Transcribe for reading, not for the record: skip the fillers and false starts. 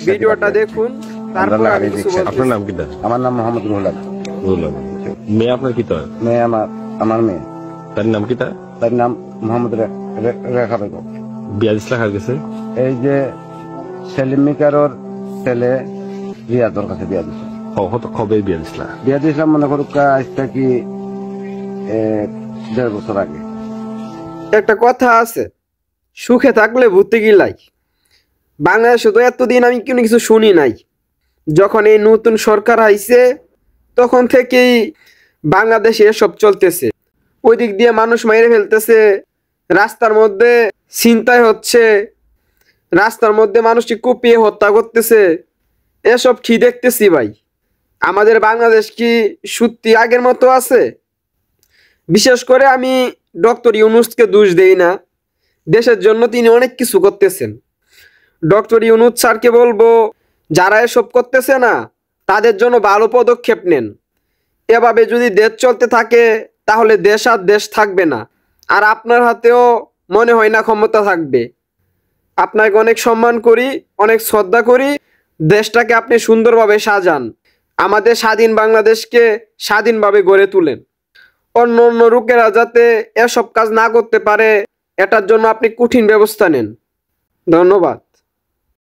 ভিডিওটা দেখুন, তারপর আমি কিছু বলতেছি। আপনার নাম কিটা? আমার নাম মোহাম্মদ রুহুল আলম। রুহুল আলম। মেয়ে আপনার কিটা? মেয়ে আমার মেয়ে, তার নাম কিটা? তার নাম মোহাম্মদ রেখা বেগম। বিয়া দিস লেখা গেছে? এই যে সেলিম মিকারর ছেলে রিয়াজর কাছে বিয়া দিছে। কবে বিয়া দিসলা? বিয়া দিয়েছিলাম মনে করুক আজটা কি 1.5 বছর আগে। একটা কথা আছে, সুখে থাকলে ভূতে গিলাই। বাংলাদেশে তো এতদিন আমি কোনো কিছু শুনি নাই। যখন এই নতুন সরকার আইছে তখন থেকেই বাংলাদেশে এসব চলতেছে। ওই দিক দিয়ে মানুষ মেরে ফেলতেছে, রাস্তার মধ্যে ছিনতাই হচ্ছে, রাস্তার মধ্যে মানুষকে কুপিয়ে হত্যা করতেছে। এসব কি দেখতেছি ভাই? আমাদের বাংলাদেশ কি সত্যি আগের মতো আছে? বিশেষ করে আমি ডক্টর ইউনূসকে দোষ দেই না, দেশের জন্য তিনি অনেক কিছু করতেছেন। ডক্টর ইউনূস স্যারকে বলবো, যারা এসব করতেছে না তাদের জন্য ভালো পদক্ষেপ নেন। এভাবে যদি দেশ চলতে থাকে তাহলে দেশ আর দেশ থাকবে না, আর আপনার হাতেও মনে হয় না ক্ষমতা থাকবে। আপনাকে অনেক সম্মান করি, অনেক শ্রদ্ধা করি। দেশটাকে আপনি সুন্দরভাবে সাজান, আমাদের স্বাধীন বাংলাদেশকে স্বাধীনভাবে গড়ে তুলেন। অন্য অন্য লোকেরা যাতে এসব কাজ না করতে পারে, এটার জন্য আপনি কঠিন ব্যবস্থা নেন। ধন্যবাদ।